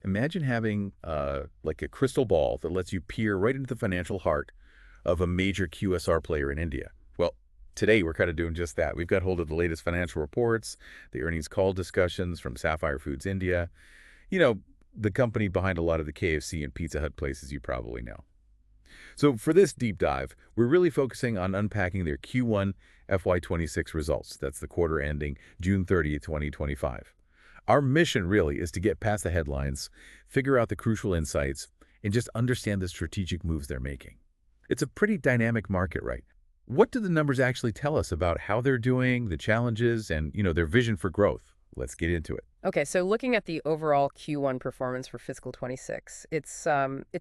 Imagine having like a crystal ball that lets you peer right into the financial heart of a major QSR player in India. Well, today we're kind of doing just that. We've got hold of the latest financial reports, the earnings call discussions from Sapphire Foods India, you know, the company behind a lot of the KFC and Pizza Hut places you probably know. So for this deep dive, we're really focusing on unpacking their Q1 FY26 results. That's the quarter ending June 30th, 2025. Our mission really is to get past the headlines, figure out the crucial insights, and just understand the strategic moves they're making. It's a pretty dynamic market, right? What do the numbers actually tell us about how they're doing, the challenges, and, their vision for growth? Let's get into it. Okay, so looking at the overall Q1 performance for fiscal 26, it's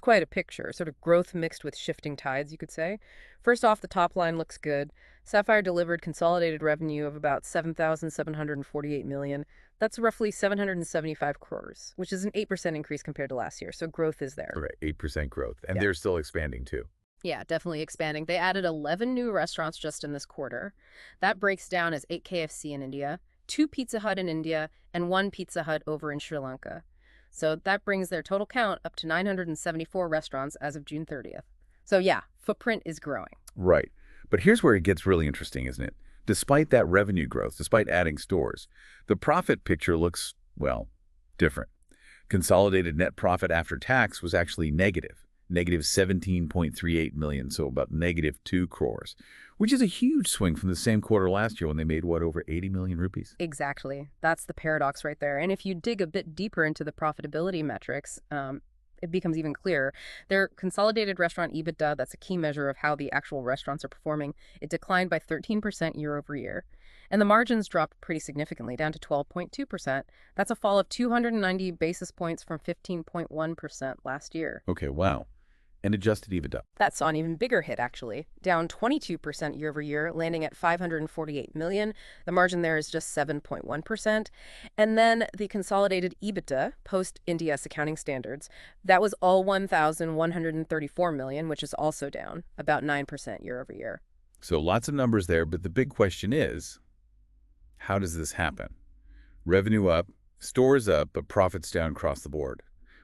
quite a picture, sort of growth mixed with shifting tides, you could say. First off, the top line looks good. Sapphire delivered consolidated revenue of about 7,748 million. That's roughly 775 crores, which is an 8% increase compared to last year. So growth is there. Right, 8% growth, and Yeah. they're still expanding too. Yeah, definitely expanding. They added 11 new restaurants just in this quarter. That breaks down as 8 KFC in India, 2 Pizza Hut in India, and 1 Pizza Hut over in Sri Lanka. So that brings their total count up to 974 restaurants as of June 30th. So yeah, footprint is growing. Right. But here's where it gets really interesting, isn't it? Despite that revenue growth, despite adding stores, the profit picture looks, well, different. Consolidated net profit after tax was actually negative 17.38 million, so about negative 2 crores, which is a huge swing from the same quarter last year when they made, what, over 80 million rupees? Exactly. That's the paradox right there. And if you dig a bit deeper into the profitability metrics, it becomes even clearer. Their consolidated restaurant EBITDA, that's a key measure of how the actual restaurants are performing, it declined by 13% year over year. And the margins dropped pretty significantly, down to 12.2%. That's a fall of 290 basis points from 15.1% last year. Okay, wow. And adjusted EBITDA. That saw an even bigger hit, actually, down 22% year over year, landing at 548 million. The margin there is just 7.1%. And then the consolidated EBITDA, post-India's accounting standards, that was all 1,134 million, which is also down about 9% year over year. So lots of numbers there, but the big question is, how does this happen? Revenue up, stores up, but profits down across the board.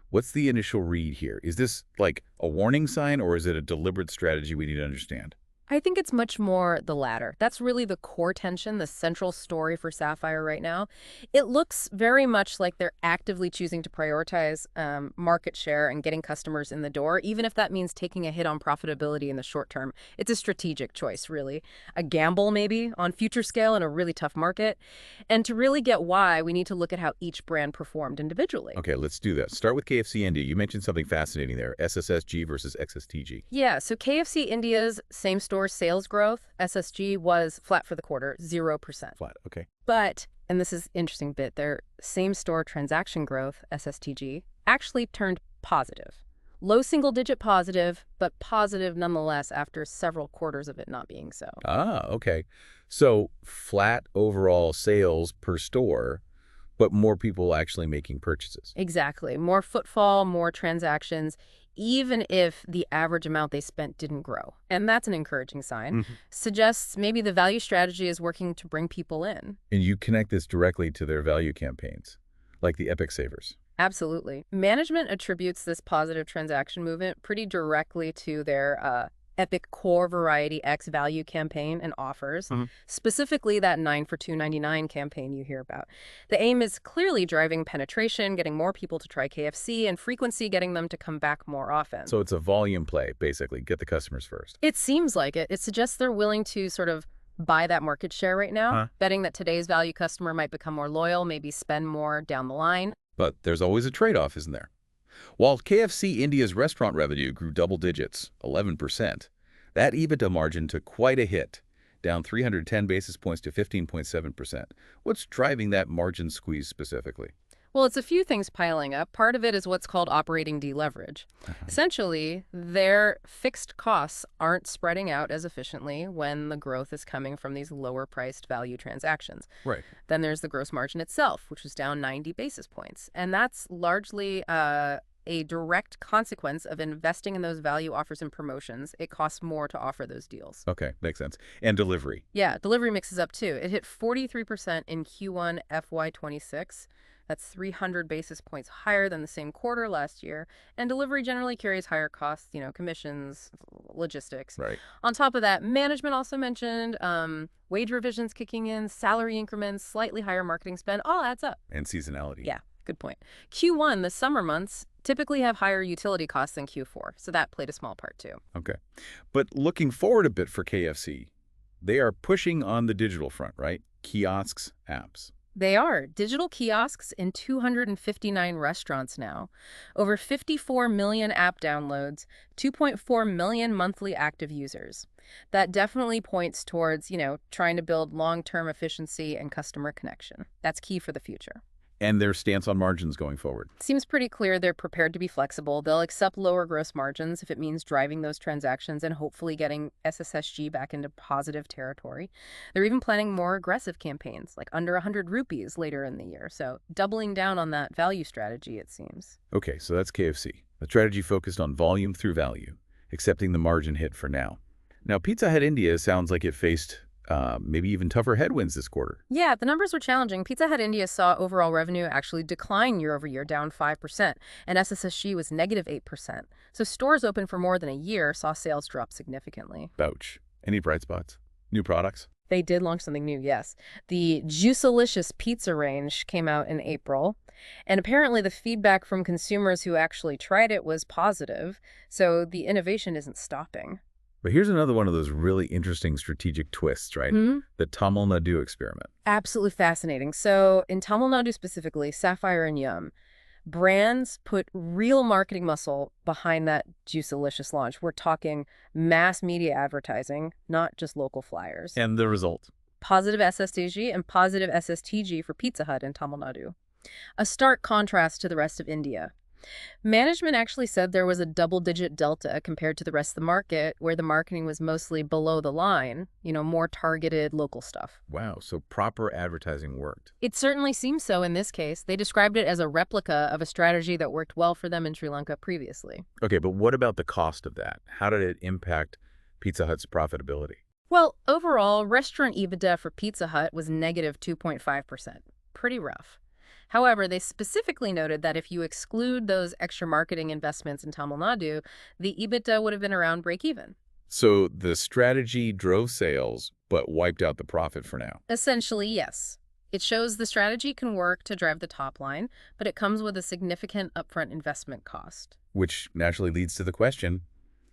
What's the initial read here? Is this like a warning sign, or is it a deliberate strategy we need to understand? I think it's much more the latter. That's really the core tension, the central story for Sapphire right now. It looks very much like they're actively choosing to prioritize market share and getting customers in the door, even if that means taking a hit on profitability in the short term. It's a strategic choice, really. A gamble, maybe, on future scale in a really tough market. And to really get why, we need to look at how each brand performed individually. Okay, let's do that. Start with KFC India. You mentioned something fascinating there, SSSG versus XSTG. Yeah, so KFC India's same-store sales growth, SSG, was flat for the quarter, 0%. Flat, okay. But, and this is interesting bit, their same-store transaction growth, SSTG, actually turned positive. Low single-digit positive, but positive nonetheless after several quarters of it not being so. Ah, okay. So flat overall sales per store, but more people actually making purchases. Exactly. More footfall, more transactions, even if the average amount they spent didn't grow. And that's an encouraging sign. Suggests maybe the value strategy is working to bring people in. And you connect this directly to their value campaigns, like the Epic Savers. Absolutely. Management attributes this positive transaction movement pretty directly to their Epic Core Variety X value campaign and offers, specifically that 9 for $2.99 campaign you hear about. The aim is clearly driving penetration, getting more people to try KFC, and frequency, getting them to come back more often. So it's a volume play, basically. Get the customers first. It seems like it. It suggests they're willing to sort of buy that market share right now, betting that today's value customer might become more loyal, maybe spend more down the line. But there's always a trade-off, isn't there? While KFC India's restaurant revenue grew double digits, 11%, that EBITDA margin took quite a hit, down 310 basis points to 15.7%. What's driving that margin squeeze specifically? Well, it's a few things piling up. Part of it is what's called operating deleverage. Essentially, their fixed costs aren't spreading out as efficiently when the growth is coming from these lower-priced value transactions. Right. Then there's the gross margin itself, which was down 90 basis points. And that's largely a a direct consequence of investing in those value offers and promotions. It costs more to offer those deals. Okay, makes sense. And delivery. Yeah, delivery mixes up too. It hit 43% in Q1 FY26. That's 300 basis points higher than the same quarter last year. And delivery generally carries higher costs, commissions, logistics. Right. On top of that, management also mentioned wage revisions kicking in, salary increments, slightly higher marketing spend, all adds up. And seasonality. Yeah, good point. Q1, the summer months, typically have higher utility costs than Q4, so that played a small part too. Okay. But looking forward a bit for KFC, they are pushing on the digital front, right? Kiosks, apps. They are. Digital kiosks in 259 restaurants now. Over 54 million app downloads, 2.4 million monthly active users. That definitely points towards, trying to build long-term efficiency and customer connection. That's key for the future. And their stance on margins going forward. Seems pretty clear they're prepared to be flexible. They'll accept lower gross margins if it means driving those transactions and hopefully getting SSSG back into positive territory. They're even planning more aggressive campaigns, like under 100 rupees later in the year. So doubling down on that value strategy, it seems. Okay, so that's KFC. A strategy focused on volume through value, accepting the margin hit for now. Now, Pizza Hut India sounds like it faced maybe even tougher headwinds this quarter. Yeah, the numbers were challenging. Pizza Hut India saw overall revenue actually decline year over year, down 5%, and SSSG was negative 8%. So stores open for more than a year saw sales drop significantly. Ouch. Any bright spots? New products? They did launch something new, yes. The Juicelicious pizza range came out in April, and apparently the feedback from consumers who actually tried it was positive, so the innovation isn't stopping. But here's another one of those really interesting strategic twists, right? The Tamil Nadu experiment. Absolutely fascinating. So in Tamil Nadu specifically, Sapphire and Yum, brands put real marketing muscle behind that Juicelicious launch. We're talking mass media advertising, not just local flyers. And the result? Positive SSTG and positive SSTG for Pizza Hut in Tamil Nadu. A stark contrast to the rest of India. Management actually said there was a double-digit delta compared to the rest of the market, where the marketing was mostly below the line, more targeted local stuff. Wow, so proper advertising worked. It certainly seems so in this case. They described it as a replica of a strategy that worked well for them in Sri Lanka previously. Okay, but what about the cost of that? How did it impact Pizza Hut's profitability? Well, overall, restaurant EBITDA for Pizza Hut was negative 2.5%. Pretty rough. However, they specifically noted that if you exclude those extra marketing investments in Tamil Nadu, the EBITDA would have been around break-even. So the strategy drove sales, but wiped out the profit for now. Essentially, yes. It shows the strategy can work to drive the top line, but it comes with a significant upfront investment cost. Which naturally leads to the question,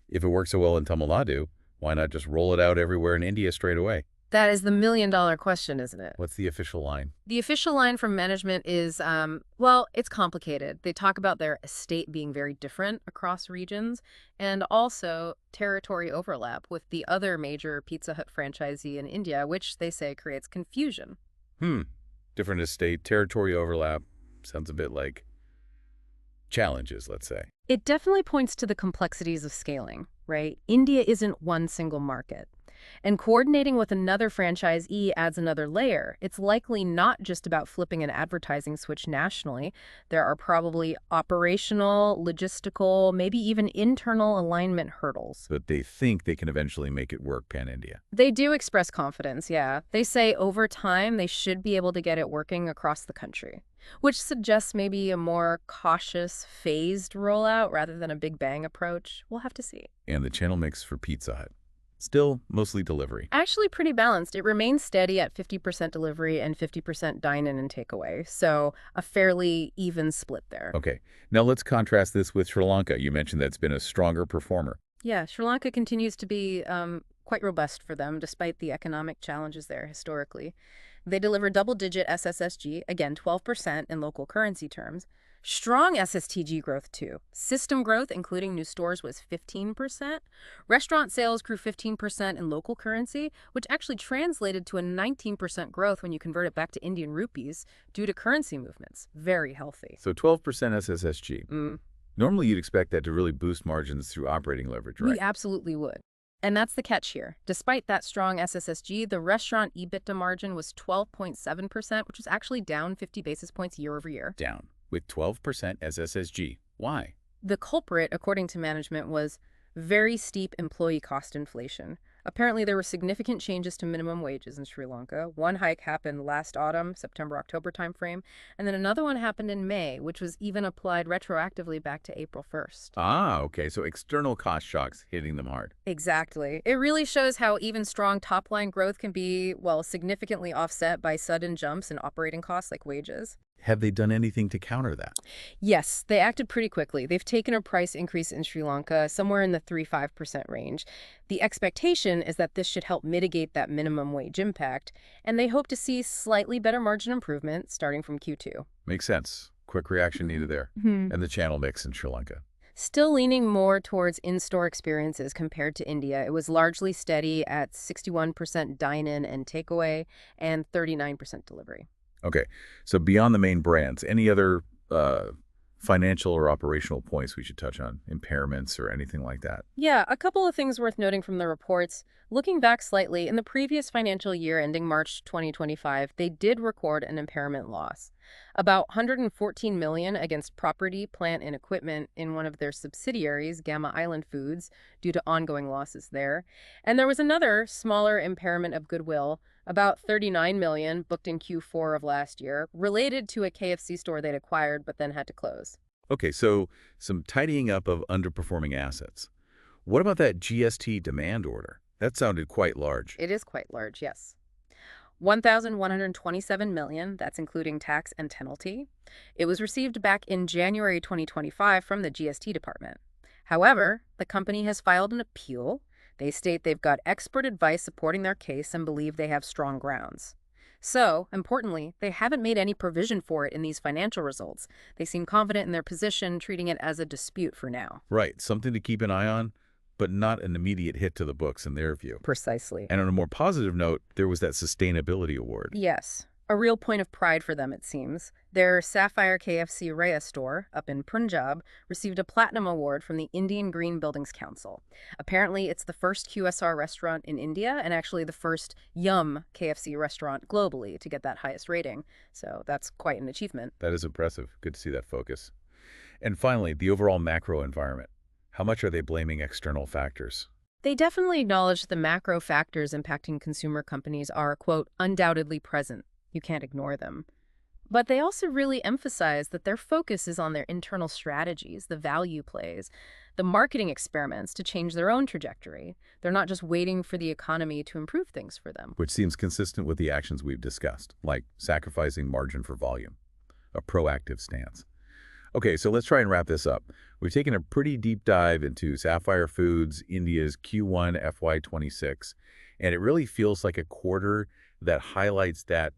if it works so well in Tamil Nadu, why not just roll it out everywhere in India straight away? That is the million-dollar question, isn't it? What's the official line? The official line from management is, well, it's complicated. They talk about their estate being very different across regions and also territory overlap with the other major Pizza Hut franchisee in India, which they say creates confusion. Different estate, territory overlap. Sounds a bit like challenges, let's say. It definitely points to the complexities of scaling, right? India isn't one single market. And coordinating with another franchisee adds another layer. It's likely not just about flipping an advertising switch nationally. There are probably operational, logistical, maybe even internal alignment hurdles. But they think they can eventually make it work pan-India. They do express confidence, yeah. They say over time they should be able to get it working across the country, which suggests maybe a more cautious, phased rollout rather than a big bang approach. We'll have to see. And the channel mix for Pizza Hut? Still mostly delivery. Actually pretty balanced. It remains steady at 50% delivery and 50% dine-in and takeaway. So a fairly even split there. Okay. Now let's contrast this with Sri Lanka. You mentioned that's been a stronger performer. Yeah, Sri Lanka continues to be quite robust for them, despite the economic challenges there historically. They deliver double-digit SSSG, again 12% in local currency terms. Strong SSTG growth, too. System growth, including new stores, was 15%. Restaurant sales grew 15% in local currency, which actually translated to a 19% growth when you convert it back to Indian rupees due to currency movements. Very healthy. So 12% SSSG. Normally, you'd expect that to really boost margins through operating leverage, right? We absolutely would. And that's the catch here. Despite that strong SSSG, the restaurant EBITDA margin was 12.7%, which was actually down 50 basis points year over year. Down. With 12% SSSG. Why? The culprit, according to management, was very steep employee cost inflation. Apparently, there were significant changes to minimum wages in Sri Lanka. One hike happened last autumn, September-October timeframe, and then another one happened in May, which was even applied retroactively back to April 1st. Ah, okay, so external cost shocks hitting them hard. Exactly. It really shows how even strong top-line growth can be, well, significantly offset by sudden jumps in operating costs like wages. Have they done anything to counter that? Yes, they acted pretty quickly. They've taken a price increase in Sri Lanka somewhere in the 3–5% range. The expectation is that this should help mitigate that minimum wage impact, and they hope to see slightly better margin improvement starting from Q2. Makes sense. Quick reaction needed there. Hmm. And the channel mix in Sri Lanka. Still leaning more towards in-store experiences compared to India. It was largely steady at 61% dine-in and takeaway and 39% delivery. Okay, so beyond the main brands, any other financial or operational points we should touch on? Impairments or anything like that? Yeah, a couple of things worth noting from the reports. Looking back slightly, in the previous financial year ending March 2025, they did record an impairment loss. About 114 million against property, plant, and equipment in one of their subsidiaries, Gamma Island Foods, due to ongoing losses there. And there was another smaller impairment of goodwill, about 39 million booked in Q4 of last year, related to a KFC store they'd acquired but then had to close. Okay, so some tidying up of underperforming assets. What about that GST demand order? That sounded quite large. It is quite large, yes. 1,127 million, that's including tax and penalty. It was received back in January 2025 from the GST department. However, the company has filed an appeal. They state they've got expert advice supporting their case and believe they have strong grounds. So, importantly, they haven't made any provision for it in these financial results. They seem confident in their position, treating it as a dispute for now. Right, something to keep an eye on, but not an immediate hit to the books in their view. Precisely. And on a more positive note, there was that sustainability award. Yes, a real point of pride for them, it seems. Their Sapphire KFC Raya store, up in Punjab, received a Platinum Award from the Indian Green Buildings Council. Apparently, it's the first QSR restaurant in India and actually the first Yum KFC restaurant globally to get that highest rating. So that's quite an achievement. That is impressive. Good to see that focus. And finally, the overall macro environment. How much are they blaming external factors? They definitely acknowledge the macro factors impacting consumer companies are, quote, undoubtedly present. You can't ignore them. But they also really emphasize that their focus is on their internal strategies, the value plays, the marketing experiments to change their own trajectory. They're not just waiting for the economy to improve things for them. Which seems consistent with the actions we've discussed, like sacrificing margin for volume, a proactive stance. Okay, so let's try and wrap this up. We've taken a pretty deep dive into Sapphire Foods, India's Q1 FY26, and it really feels like a quarter that highlights that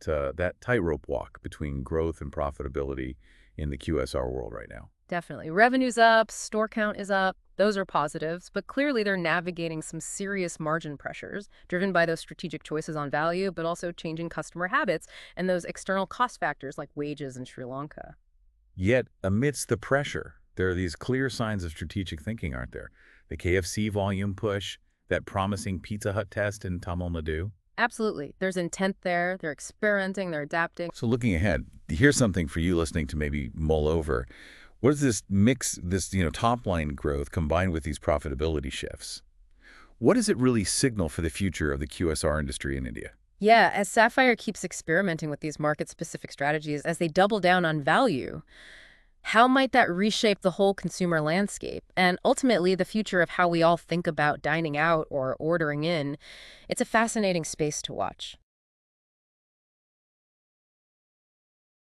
tightrope walk between growth and profitability in the QSR world right now. Definitely. Revenue's up, store count is up. Those are positives, but clearly they're navigating some serious margin pressures driven by those strategic choices on value, but also changing customer habits and those external cost factors like wages in Sri Lanka. Yet, amidst the pressure, there are these clear signs of strategic thinking, aren't there? The KFC volume push, that promising Pizza Hut test in Tamil Nadu. Absolutely. There's intent there. They're experimenting. They're adapting. So looking ahead, here's something for you listening to maybe mull over. What is this mix, this top-line growth combined with these profitability shifts? What does it really signal for the future of the QSR industry in India? Yeah, as Sapphire keeps experimenting with these market-specific strategies, as they double down on value, how might that reshape the whole consumer landscape and ultimately the future of how we all think about dining out or ordering in? It's a fascinating space to watch.